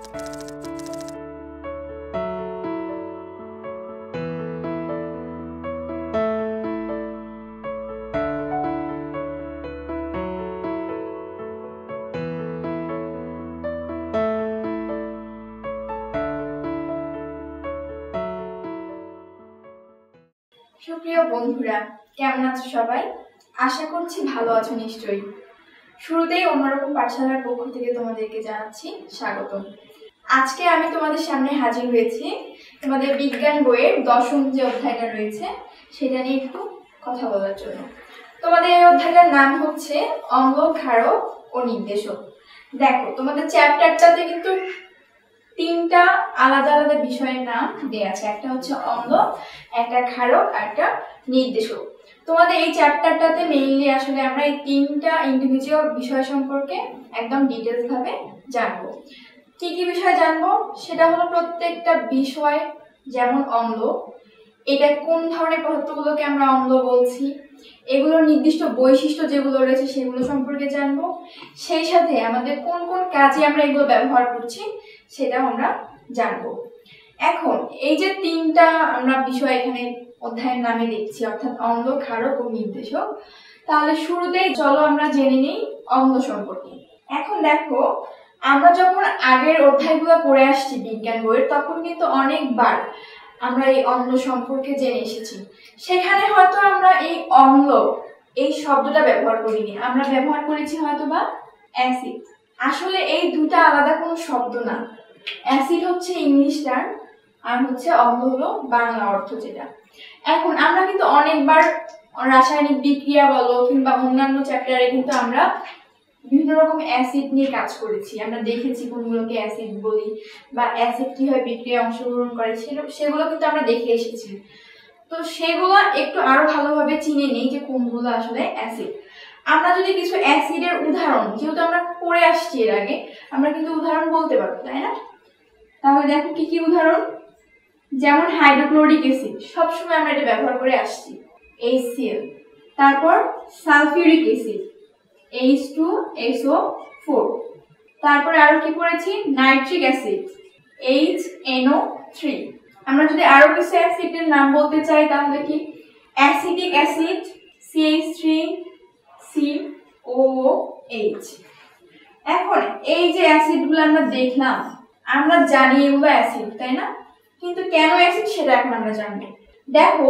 সুপ্রিয় বন্ধুরা, কেমন আছো সবাই? আশা করছি ভালো আছো নিশ্চয়ই। শুরুতেই অন্যরকম পাঠশালার পক্ষ থেকে তোমাদেরকে জানাচ্ছি স্বাগতম। আজকে আমি তোমাদের সামনে হাজির হয়েছি তোমাদের বিজ্ঞান বইয়ের 10ম যে অধ্যায়টা রয়েছে সেটা নিয়ে একটু কথা বলার জন্য। তোমাদের এই অধ্যায়টার নাম হচ্ছে অম্ল, ক্ষারক ও নির্দেশক। দেখো, তোমাদের চ্যাপ্টারটাতে কিন্তু 3টা আলাদা আলাদা বিষয়ের নাম দেয়া আছে। একটা হচ্ছে অম্ল, একটা ক্ষারক আর একটা নির্দেশক। তোমাদের এই চ্যাপ্টারটাতে মেইনলি আসলে আমরা এই 3টা ইন্ডিভিজুয়াল বিষয় সম্পর্কে একদম ডিটেইলস ভাবে জানবো। কি কি বিষয় জানবো সেটা হলো প্রত্যেকটা বিষয়, যেমন অম্ল, এটা কোন ধরনের পদার্থগুলোকে আমরা অম্ল বলছি, এগুলোর নির্দিষ্ট বৈশিষ্ট্য যেগুলো রয়েছে সেগুলো সম্পর্কে জানবো। সেই সাথে আমাদের কোন কোন কাজে আমরা এগুলো ব্যবহার করছি সেটাও আমরা জানবো। এখন এই যে 3টা আমরা বিষয় এখানে অধ্যায়ের নামে দেখছি, অর্থাৎ অম্ল, ক্ষারক ও নির্দেশক, তাহলে শুরুতেই চলো আমরা জেনে নিই অম্ল সম্পর্কে। এখন দেখো, আমরা যখন আগের অধ্যায়গুলো পড়ে আসছি বিজ্ঞান বইয়ের, তখন কিন্তু অনেকবার আমরা এই অম্ল সম্পর্কে জেনে এসেছি। সেখানে হয়তো আমরা এই অম্ল এই শব্দটা ব্যবহার করিনি, আমরা ব্যবহার করেছি হয়তো বা অ্যাসিড। আসলে এই দুটা আলাদা কোনো শব্দ না। অ্যাসিড হচ্ছে ইংলিশ টার্ম আর হচ্ছে অম্ল হলো বাংলা অর্থ যেটা। এখন আমরা কিন্তু অনেকবার রাসায়নিক বিক্রিয়া বলো কিংবা অন্যান্য চ্যাপ্টারে কিন্তু আমরা বিভিন্ন রকম অ্যাসিড নিয়ে কাজ করেছি। আমরা দেখেছি কোনগুলোকে অ্যাসিড বলি বা অ্যাসিড কিভাবে বিক্রিয়ায় অংশগ্রহণ করে সেগুলো কিন্তু আমরা দেখে এসেছি। তো সেগুলো একটু আরো ভালোভাবে চিনে নিই যে কোনগুলো আসলে অ্যাসিড। আমরা যদি কিছু অ্যাসিডের উদাহরণ, যেহেতু আমরা পড়ে আসছি এর আগে, আমরা কিন্তু উদাহরণ বলতে পারবো, তাই না? তাহলে দেখো কি কি উদাহরণ। যেমন হাইড্রোক্লোরিক অ্যাসিড, সবসময় আমরা এটা ব্যবহার করে আসছি, HCl। তারপর সালফিউরিক অ্যাসিড, H2SO4। তারপরে আরো কি পড়েছি, নাইট্রিক অ্যাসিড, HNO3। আমরা যদি আরো কিছু অ্যাসিডের নাম বলতে চাই তাহলে কি, অ্যাসিটিক অ্যাসিড, CH3COOH। এখন এই যে অ্যাসিডগুলো আমরা দেখলাম, আমরা জানি এগুলো অ্যাসিড, তাই না? কিন্তু কেন অ্যাসিড সেটা এখন আমরা জানবো। দেখো,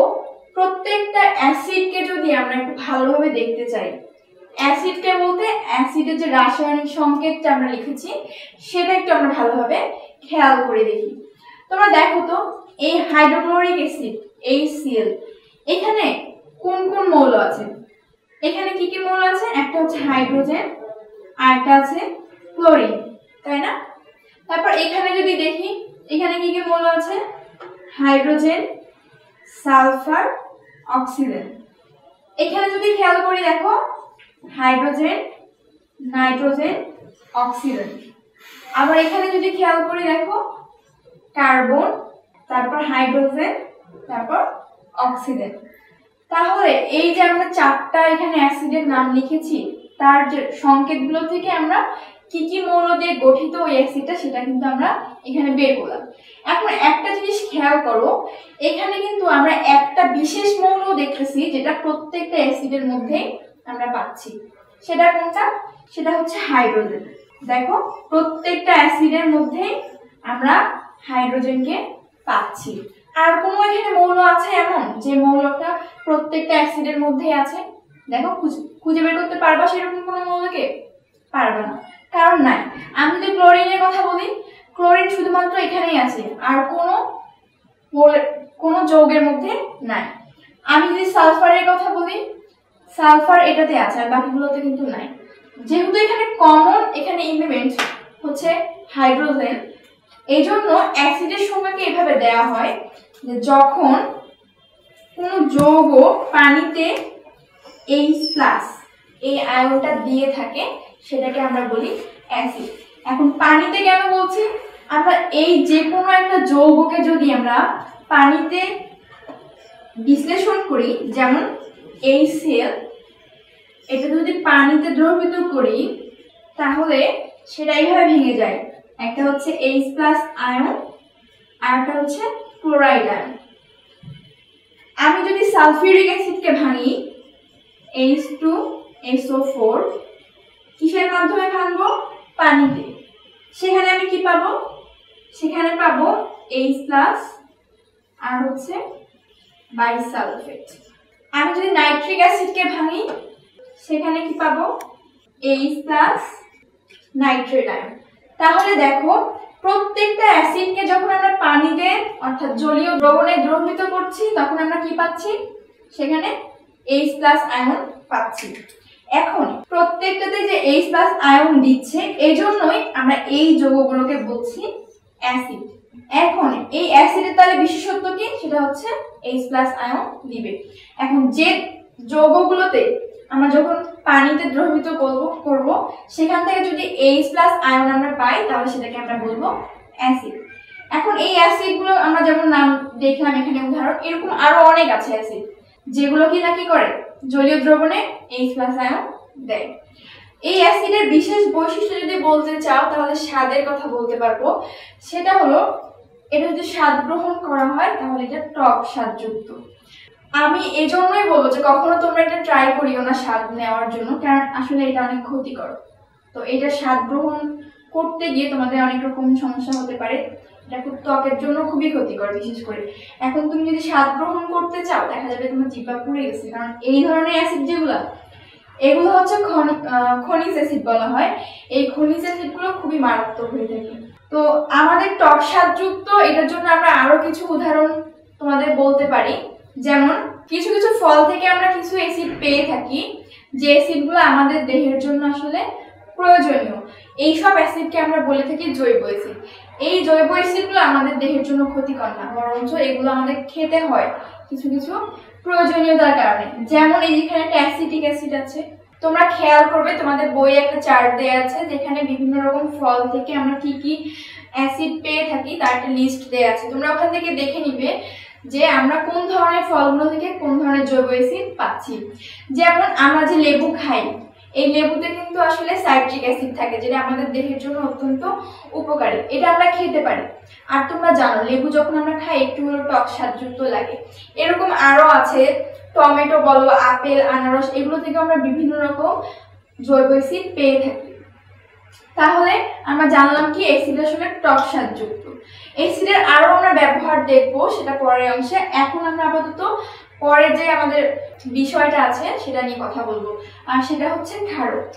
প্রত্যেকটা অ্যাসিডকে যদি আমরা একটু ভালোভাবে দেখতে চাই, অ্যাসিডকে বলতে অ্যাসিডের যে রাসায়নিক সংকেতটা আমরা লিখেছি সেটা একটু আমরা ভালোভাবে খেয়াল করে দেখি। তোমরা দেখো তো, এই হাইড্রোক্লোরিক অ্যাসিড HCl, এখানে কোন কোন মৌল আছে? এখানে কি কি মৌল আছে? একটা হচ্ছে হাইড্রোজেন আর একটা আছে ক্লোরিন, তাই না? তারপর এখানে যদি দেখি, এখানে কি কি মৌল আছে? Hydrogen, sulphur, oxygen. এখানে যদি খেয়াল করি দেখো, হাইড্রোজেন, নাইট্রোজেন, অক্সিজেন। আবার এখানে যদি খেয়াল করি দেখো, কার্বন, তারপর হাইড্রোজেন, তারপর অক্সিজেন। তাহলে এই যে আমরা 4টা এখানে অ্যাসিডের নাম লিখেছি, তার যে সংকেতগুলো থেকে আমরা কি কি মৌল দিয়ে গঠিত ওই অ্যাসিডটা সেটা কিন্তু আমরা এখানে বের করলাম। এখন একটা জিনিস খেয়াল করো, এখানে কিন্তু আমরা একটা বিশেষ মৌল দেখতেছি যেটা প্রত্যেকটা অ্যাসিডের মধ্যে আমরা পাচ্ছি। সেটা কোনটা? সেটা হচ্ছে হাইড্রোজেন। দেখো, প্রত্যেকটা অ্যাসিডের মধ্যে আমরা হাইড্রোজেনকে পাচ্ছি। আর কোনো এখানে মৌল আছে এমন যে মৌলটা প্রত্যেকটা অ্যাসিডের মধ্যেই আছে? দেখো, খুঁজে বের করতে পারবা সেরকম কোনো মৌলকে? পারবা না, কারণ নাই। আমি যদি ক্লোরিনের কথা বলি, ক্লোরিন শুধুমাত্র এখানেই আছে, আর কোনো যৌগের মধ্যে নাই। আমি যদি সালফারের কথা বলি, সালফার এটাতে আছে আর বাকিগুলোতে কিন্তু নাই। যেহেতু এখানে কমন এখানে এলিমেন্ট হচ্ছে হাইড্রোজেন, এই জন্য অ্যাসিডের সংজ্ঞাকে এভাবে দেওয়া হয় যে যখন কোনো যৌগ পানিতে H+ এই আয়নটা দিয়ে থাকে সেটাকে আমরা বলি অ্যাসিড। এখন পানিতে কেন বলছি? আমরা এই যে কোনো একটা যৌগকে যদি আমরা পানিতে বিশ্লেষণ করি, যেমন HCl, এটা যদি পানিতে দ্রবীভূত করি তাহলে সেটা এইভাবে ভেঙে যায়, একটা হচ্ছে H+ আয়ন আর একটা হচ্ছে ক্লোরাইড আয়ন। আমি যদি সালফিউরিক অ্যাসিডকে ভাঙি H2SO4 কিসের মাধ্যমে ভাঙবো? পানিতে। সেখানে আমি কি পাবো? সেখানে পাবো H+ আর হচ্ছে বাইসালফেট। আমি যদি নাইট্রিক অ্যাসিডকে ভাঙি সেখানে কি পাবো? H+ nitrate ion. তাহলে দেখো প্রত্যেকটা অ্যাসিডকে যখন আমরা পানিতে অর্থাৎ জলীয় দ্রবণে দ্রবীভূত করছি তখন আমরা কি পাচ্ছি? সেখানে H+ আয়ন পাচ্ছি। এখন প্রত্যেকটাতে যে H+ আয়ন দিচ্ছে এজন্যই আমরা এই যৌগগুলোকে বলছি অ্যাসিড। এখন এই অ্যাসিডের তাহলে বিশেষত্ব কি? সেটা হচ্ছে H+ আয়ন দিবে। এখন যে যৌগগুলোতে আমরা যখন পানিতে দ্রবীভূত করব সেখান থেকে যদি H+ আয়ন আমরা পাই তাহলে সেটাকে আমরা বলবো অ্যাসিড। এখন এই অ্যাসিডগুলো আমরা যেমন নাম দেখলাম এখানে উদাহরণ, এরকম আরো অনেক আছে অ্যাসিড যেগুলো কি না কি করে? জলীয় দ্রবণে H+ আয়ন দেয়। এই অ্যাসিডের বিশেষ বৈশিষ্ট্য যদি বলতে চাও তাহলে স্বাদের কথা বলতে পারবো। সেটা হলো এটা যদি স্বাদ গ্রহণ করা হয় তাহলে এটা টক স্বাদযুক্ত। আমি এজন্যই বলবো যে কখনো তোমরা এটা ট্রাই করিও না স্বাদ নেওয়ার জন্য, কারণ আসলে এটা অনেক ক্ষতিকর। তো এটা স্বাদ গ্রহণ করতে গিয়ে তোমাদের অনেক রকম সমস্যা হতে পারে। এটা খুব ত্বকের জন্য খুবই ক্ষতিকর বিশেষ করে। এখন তুমি যদি স্বাদ গ্রহণ করতে চাও দেখা যাবে তোমার জিহ্বা পুড়ে গেছে, কারণ এই ধরনের অ্যাসিড যেগুলো এগুলো হচ্ছে খনিজ অ্যাসিড বলা হয়। এই খনিজ অ্যাসিডগুলো খুবই মারাত্মক হয়ে থাকে। তো আমাদের টক স্বাদযুক্ত এটার জন্য আমরা আরো কিছু উদাহরণ তোমাদের বলতে পারি। যেমন কিছু কিছু ফল থেকে আমরা কিছু অ্যাসিড পেয়ে থাকি যে অ্যাসিডগুলো আমাদের দেহের জন্য আসলে প্রয়োজনীয়। এই সব অ্যাসিডকে আমরা বলে থাকি জৈব অ্যাসিড। এই জৈব অ্যাসিডগুলো আমাদের দেহের জন্য ক্ষতিকর না, বরঞ্চ এগুলো আমাদের খেতে হয় কিছু কিছু প্রয়োজনীয়তার কারণে। যেমন এই যেখানে একটা অ্যাসিটিক অ্যাসিড আছে, তোমরা খেয়াল করবে তোমাদের বইয়ে একটা চার্ট দেয়া আছে যেখানে বিভিন্ন রকম ফল থেকে আমরা কি কি অ্যাসিড পেয়ে থাকি তার একটা লিস্ট দেয়া আছে। তোমরা ওখান থেকে দেখে নিবে যে আমরা কোন ধরনের ফলগুলো থেকে কোন ধরনের জৈব অ্যাসিড পাচ্ছি। যেমন আমরা যে লেবু খাই, এই লেবুতে কিন্তু আসলে সাইট্রিক অ্যাসিড থাকে যেটা আমাদের দেহের জন্য অত্যন্ত উপকারী, এটা আমরা খেতে পারি। আর তোমরা জানো লেবু যখন আমরা খাই একটু হলেও টক স্বাদযুক্ত লাগে। এরকম আরো আছে, টমেটো বলো, আপেল, আনারস, এগুলো থেকে আমরা বিভিন্ন রকম জৈব অ্যাসিড পেয়ে থাকি। তাহলে আমরা জানলাম কি অ্যাসিড আসলে টক স্বাদযুক্ত। অ্যাসিডের আরো আমরা ব্যবহার দেখবো সেটা পরের অংশে। এখন আমরা আপাতত পরে যে আমাদের বিষয়টা আছে সেটা নিয়ে কথা বলবো, আর সেটা হচ্ছে ক্ষারক।